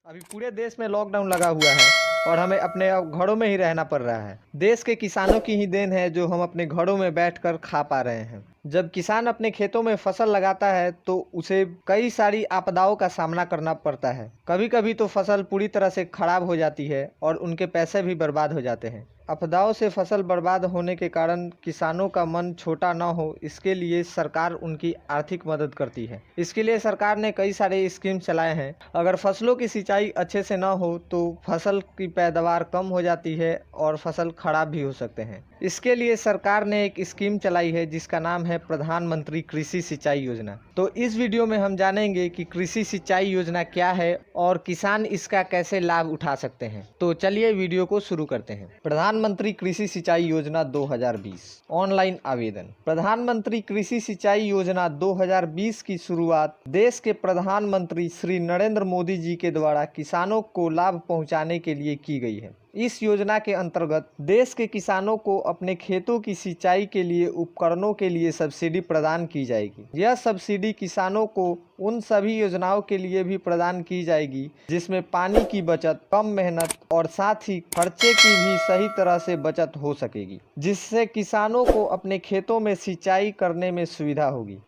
अभी पूरे देश में लॉकडाउन लगा हुआ है और हमें अपने अब घरों में ही रहना पड़ रहा है। देश के किसानों की ही देन है जो हम अपने घरों में बैठकर खा पा रहे हैं। जब किसान अपने खेतों में फसल लगाता है तो उसे कई सारी आपदाओं का सामना करना पड़ता है। कभी कभी तो फसल पूरी तरह से खराब हो जाती है और उनके पैसे भी बर्बाद हो जाते हैं। आपदाओं से फसल बर्बाद होने के कारण किसानों का मन छोटा न हो, इसके लिए सरकार उनकी आर्थिक मदद करती है। इसके लिए सरकार ने कई सारे स्कीम चलाए हैं। अगर फसलों की सिंचाई अच्छे से न हो तो फसल की पैदावार कम हो जाती है और फसल खराब भी हो सकते हैं। इसके लिए सरकार ने एक स्कीम चलाई है जिसका नाम है प्रधानमंत्री कृषि सिंचाई योजना। तो इस वीडियो में हम जानेंगे कि कृषि सिंचाई योजना क्या है और किसान इसका कैसे लाभ उठा सकते हैं। तो चलिए वीडियो को शुरू करते हैं। प्रधानमंत्री कृषि सिंचाई योजना 2020 ऑनलाइन आवेदन। प्रधानमंत्री कृषि सिंचाई योजना 2020 की शुरुआत देश के प्रधानमंत्री श्री नरेंद्र मोदी जी के द्वारा किसानों को लाभ पहुंचाने के लिए की गई है। इस योजना के अंतर्गत देश के किसानों को अपने खेतों की सिंचाई के लिए उपकरणों के लिए सब्सिडी प्रदान की जाएगी। यह सब्सिडी किसानों को उन सभी योजनाओं के लिए भी प्रदान की जाएगी जिसमें पानी की बचत, कम मेहनत और साथ ही खर्चे की भी सही तरह से बचत हो सकेगी, जिससे किसानों को अपने खेतों में सिंचाई करने में सुविधा होगी।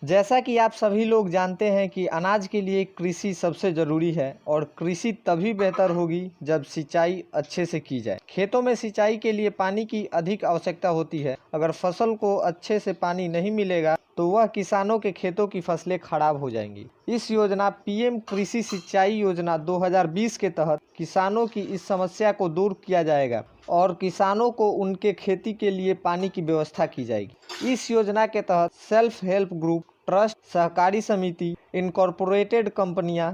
जैसा कि आप सभी लोग जानते हैं कि अनाज के लिए कृषि सबसे ज़रूरी है और कृषि तभी बेहतर होगी जब सिंचाई अच्छे से की जाए। खेतों में सिंचाई के लिए पानी की अधिक आवश्यकता होती है। अगर फसल को अच्छे से पानी नहीं मिलेगा तो वह किसानों के खेतों की फसलें खराब हो जाएंगी। इस योजना पीएम कृषि सिंचाई योजना 2020 के तहत किसानों की इस समस्या को दूर किया जाएगा और किसानों को उनके खेती के लिए पानी की व्यवस्था की जाएगी। इस योजना के तहत सेल्फ हेल्प ग्रुप, ट्रस्ट, सहकारी समिति, इनकॉर्पोरेटेड कंपनियां,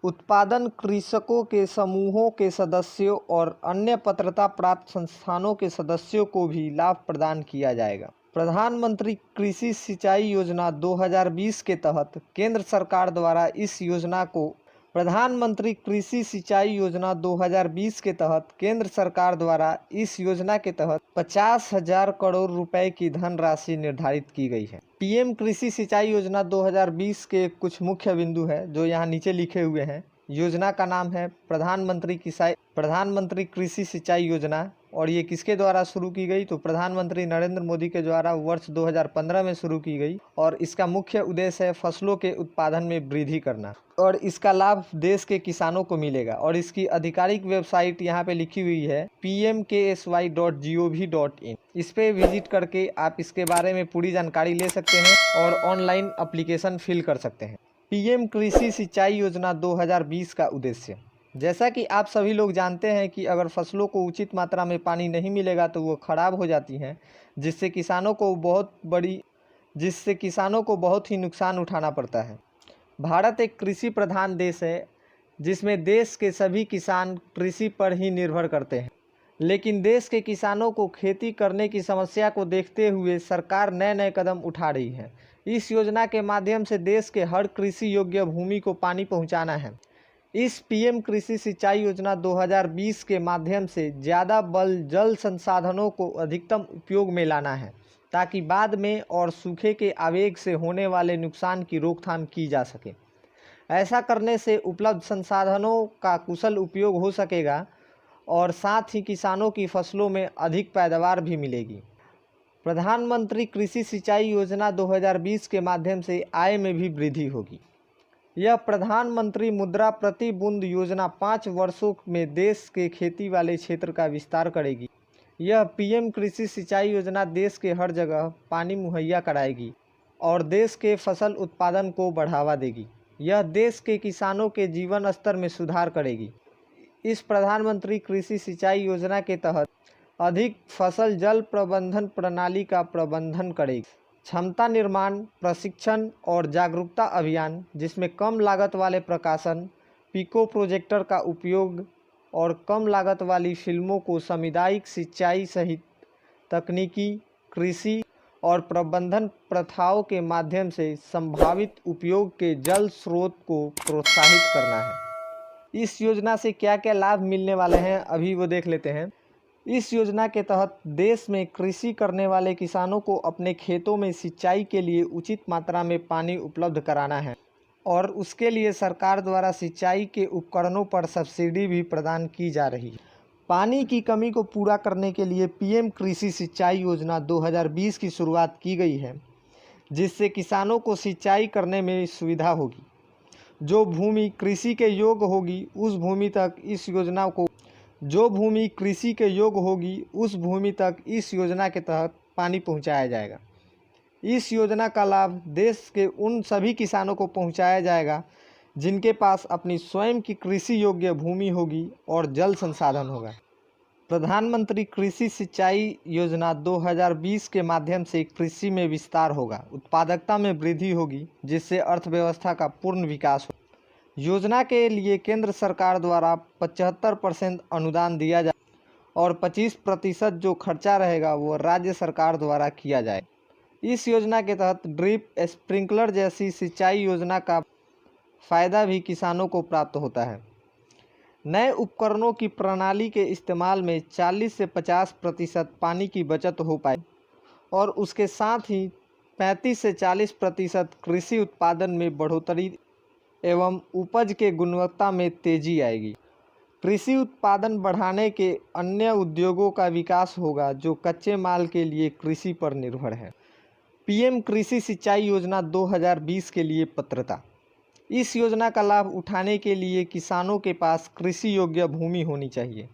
उत्पादन कृषकों के समूहों के सदस्यों और अन्य पात्रता प्राप्त संस्थानों के सदस्यों को भी लाभ प्रदान किया जाएगा। प्रधानमंत्री कृषि सिंचाई योजना 2020 के तहत केंद्र सरकार द्वारा इस योजना को प्रधानमंत्री कृषि सिंचाई योजना 2020 के तहत केंद्र सरकार द्वारा इस योजना के तहत 50,000 करोड़ रुपए की धनराशि निर्धारित की गई है। पीएम कृषि सिंचाई योजना 2020 के कुछ मुख्य बिंदु हैं जो यहाँ नीचे लिखे हुए हैं। योजना का नाम है प्रधानमंत्री कृषि सिंचाई योजना और ये किसके द्वारा शुरू की गई तो प्रधानमंत्री नरेंद्र मोदी के द्वारा वर्ष 2015 में शुरू की गई और इसका मुख्य उद्देश्य है फसलों के उत्पादन में वृद्धि करना और इसका लाभ देश के किसानों को मिलेगा। और इसकी आधिकारिक वेबसाइट यहाँ पे लिखी हुई है pmksy.gov.in। इस पे विजिट करके आप इसके बारे में पूरी जानकारी ले सकते हैं और ऑनलाइन एप्लीकेशन फिल कर सकते हैं। पीएम कृषि सिंचाई योजना 2020 का उद्देश्य, जैसा कि आप सभी लोग जानते हैं कि अगर फसलों को उचित मात्रा में पानी नहीं मिलेगा तो वो खराब हो जाती हैं, जिससे किसानों को बहुत ही नुकसान उठाना पड़ता है। भारत एक कृषि प्रधान देश है जिसमें देश के सभी किसान कृषि पर ही निर्भर करते हैं, लेकिन देश के किसानों को खेती करने की समस्या को देखते हुए सरकार नए नए कदम उठा रही है। इस योजना के माध्यम से देश के हर कृषि योग्य भूमि को पानी पहुंचाना है। इस पीएम कृषि सिंचाई योजना 2020 के माध्यम से ज़्यादा बल जल संसाधनों को अधिकतम उपयोग में लाना है ताकि बाद में और सूखे के आवेग से होने वाले नुकसान की रोकथाम की जा सके। ऐसा करने से उपलब्ध संसाधनों का कुशल उपयोग हो सकेगा और साथ ही किसानों की फसलों में अधिक पैदावार भी मिलेगी। प्रधानमंत्री कृषि सिंचाई योजना 2020 के माध्यम से आय में भी वृद्धि होगी। यह प्रधानमंत्री मुद्रा प्रति बूंद योजना 5 वर्षों में देश के खेती वाले क्षेत्र का विस्तार करेगी। यह पीएम कृषि सिंचाई योजना देश के हर जगह पानी मुहैया कराएगी और देश के फसल उत्पादन को बढ़ावा देगी। यह देश के किसानों के जीवन स्तर में सुधार करेगी। इस प्रधानमंत्री कृषि सिंचाई योजना के तहत अधिक फसल जल प्रबंधन प्रणाली का प्रबंधन करेगी। क्षमता निर्माण, प्रशिक्षण और जागरूकता अभियान जिसमें कम लागत वाले प्रकाशन, पिको प्रोजेक्टर का उपयोग और कम लागत वाली फिल्मों को सामुदायिक सिंचाई सहित तकनीकी, कृषि और प्रबंधन प्रथाओं के माध्यम से संभावित उपयोग के जल स्रोत को प्रोत्साहित करना है। इस योजना से क्या क्या लाभ मिलने वाले हैं अभी वो देख लेते हैं। इस योजना के तहत देश में कृषि करने वाले किसानों को अपने खेतों में सिंचाई के लिए उचित मात्रा में पानी उपलब्ध कराना है। और उसके लिए सरकार द्वारा सिंचाई के उपकरणों पर सब्सिडी भी प्रदान की जा रही है। पानी की कमी को पूरा करने के लिए पीएम कृषि सिंचाई योजना 2020 की शुरुआत की गई है, जिससे किसानों को सिंचाई करने में सुविधा होगी। जो भूमि कृषि के योग्य होगी उस भूमि तक इस योजना के तहत पानी पहुंचाया जाएगा। इस योजना का लाभ देश के उन सभी किसानों को पहुंचाया जाएगा जिनके पास अपनी स्वयं की कृषि योग्य भूमि होगी और जल संसाधन होगा। प्रधानमंत्री कृषि सिंचाई योजना 2020 के माध्यम से कृषि में विस्तार होगा, उत्पादकता में वृद्धि होगी, जिससे अर्थव्यवस्था का पूर्ण विकास हो। योजना के लिए केंद्र सरकार द्वारा 75% अनुदान दिया जाए और 25% जो खर्चा रहेगा वो राज्य सरकार द्वारा किया जाए। इस योजना के तहत ड्रिप स्प्रिंकलर जैसी सिंचाई योजना का फ़ायदा भी किसानों को प्राप्त होता है। नए उपकरणों की प्रणाली के इस्तेमाल में 40 से 50% पानी की बचत हो पाए और उसके साथ ही 35 से 40% कृषि उत्पादन में बढ़ोतरी एवं उपज के गुणवत्ता में तेजी आएगी। कृषि उत्पादन बढ़ाने के अन्य उद्योगों का विकास होगा जो कच्चे माल के लिए कृषि पर निर्भर है। पीएम कृषि सिंचाई योजना 2020 के लिए पात्रता। इस योजना का लाभ उठाने के लिए किसानों के पास कृषि योग्य भूमि होनी चाहिए।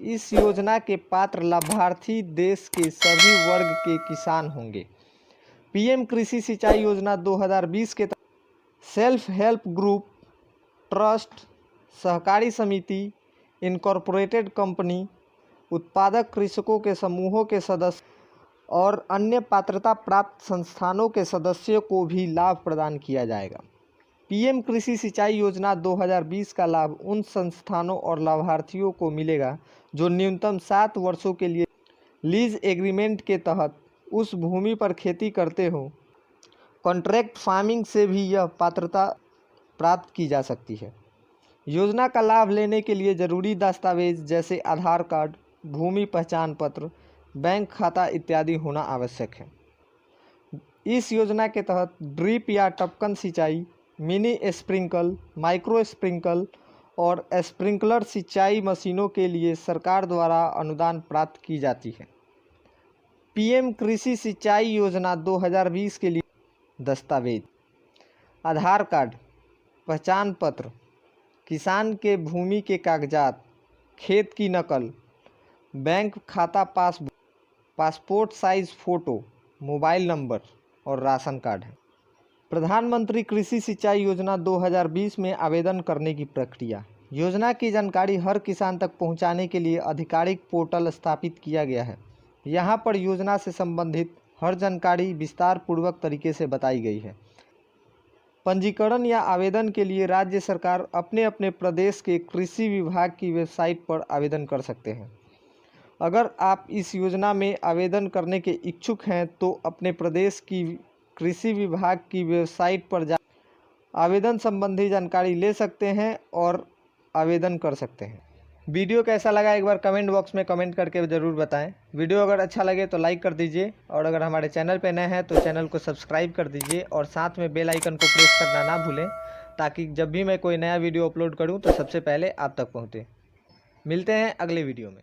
इस योजना के पात्र लाभार्थी देश के सभी वर्ग के किसान होंगे। पीएम कृषि सिंचाई योजना 2020 के तहत सेल्फ हेल्प ग्रुप, ट्रस्ट, सहकारी समिति, इनकॉर्पोरेटेड कंपनी, उत्पादक कृषकों के समूहों के सदस्य और अन्य पात्रता प्राप्त संस्थानों के सदस्यों को भी लाभ प्रदान किया जाएगा। पीएम कृषि सिंचाई योजना 2020 का लाभ उन संस्थानों और लाभार्थियों को मिलेगा जो न्यूनतम 7 वर्षों के लिए लीज एग्रीमेंट के तहत उस भूमि पर खेती करते हो। कॉन्ट्रैक्ट फार्मिंग से भी यह पात्रता प्राप्त की जा सकती है। योजना का लाभ लेने के लिए ज़रूरी दस्तावेज जैसे आधार कार्ड, भूमि पहचान पत्र, बैंक खाता इत्यादि होना आवश्यक है। इस योजना के तहत ड्रिप या टपकन सिंचाई, मिनी स्प्रिंकल, माइक्रो स्प्रिंकल और स्प्रिंकलर सिंचाई मशीनों के लिए सरकार द्वारा अनुदान प्राप्त की जाती है। पीएम कृषि सिंचाई योजना 2020 के लिए दस्तावेज: आधार कार्ड, पहचान पत्र, किसान के भूमि के कागजात, खेत की नकल, बैंक खाता passbook, passport size photo, mobile number और राशन कार्ड है। प्रधानमंत्री कृषि सिंचाई योजना 2020 में आवेदन करने की प्रक्रिया। योजना की जानकारी हर किसान तक पहुंचाने के लिए आधिकारिक पोर्टल स्थापित किया गया है। यहां पर योजना से संबंधित हर जानकारी विस्तार पूर्वक तरीके से बताई गई है। पंजीकरण या आवेदन के लिए राज्य सरकार अपने अपने प्रदेश के कृषि विभाग की वेबसाइट पर आवेदन कर सकते हैं। अगर आप इस योजना में आवेदन करने के इच्छुक हैं तो अपने प्रदेश की कृषि विभाग की वेबसाइट पर जा आवेदन संबंधी जानकारी ले सकते हैं और आवेदन कर सकते हैं। वीडियो कैसा लगा एक बार कमेंट बॉक्स में कमेंट करके ज़रूर बताएं। वीडियो अगर अच्छा लगे तो लाइक कर दीजिए और अगर हमारे चैनल पे नए हैं तो चैनल को सब्सक्राइब कर दीजिए और साथ में बेल आइकन को प्रेस करना ना भूलें, ताकि जब भी मैं कोई नया वीडियो अपलोड करूं तो सबसे पहले आप तक पहुंचे। मिलते हैं अगले वीडियो में।